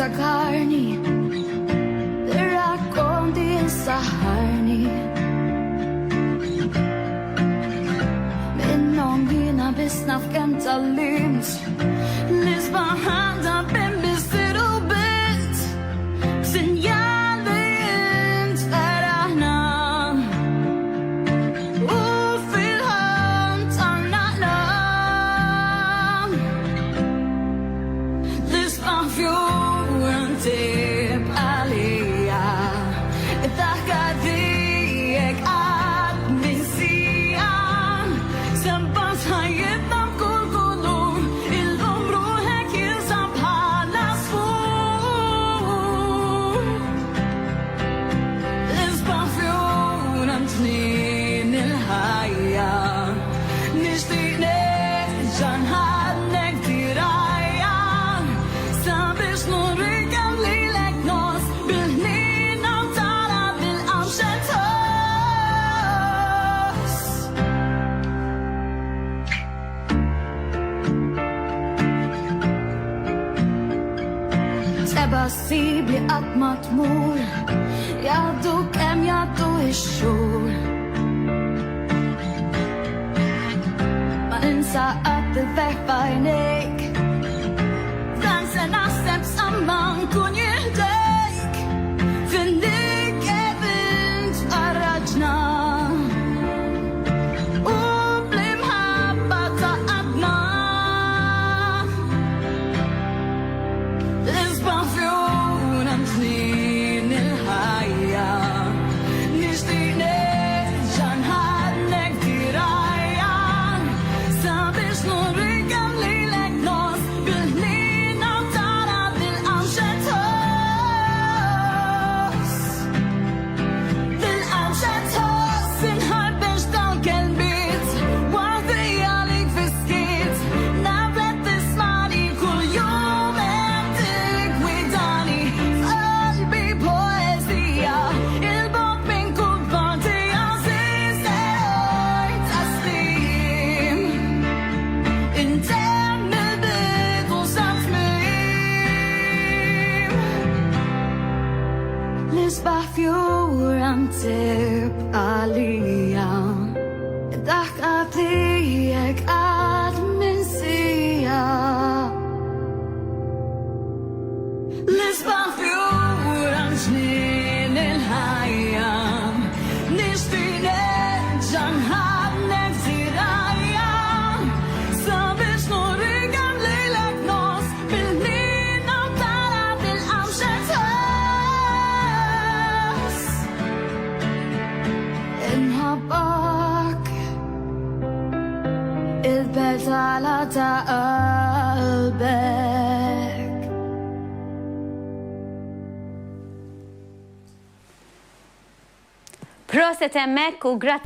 tiftakarni, ir-rakkonti insaħħarni. Minnhom jiena biss naf kemm tallimt, l-isbaħ għandha biss little bit, sinjali int feraħna. U fil-ħomt għannaqna, l-isbaħ fjura ntib għalija, id-daħka dijek għad min sija, sempat ħajjibna b'kull kulur, il-lum ruħek jinsab bħala sfur. L-isbaħ fjura tnien il-ħajja, nixtieq nerġa' nħadnek dirajja, sabiex nurrikem lilek nos bil-ħnina u tara bil-qamxet ħoss. Seba ssib li qatt ma tmur, jgħaddu kemm jgħaddu ix-xhur. Ma ninsa qatt il-ferħ f'għajnejk, dan se naħseb samma nkun jieħdejk, findik event arraġna. U bl-imħabba taqadna, l-isbaħ fjura tnien il-ħajja, nixtieq nerġa' nħadnek dirajja, sabiex nurrikem lilek nos bil-ħnina u tara bil-qamxet ħoss. Bil-qamxet ħoss inħarbex tal-kelbiet, waħdi għalik fiskiet, naflet tismani kull jum hemm tikwidani, f'qalbi poezija, il-bok minn kull parti għażiż eroj taslim. Intemm il-bidu sa tmiem, l-isbaħ fjura ntib għalija, id-daħka tiegħek għad min sija. L-isbaħ fjura tnien il-ħajja, nixtieq nerġa' nħadnek dirajja, sabiex nurrikem lilek nos bil-ħnina u tara bil-qamxet ħoss. Inħabbak il-petala ta' qalbek. Proset hemmhekk u grazzi.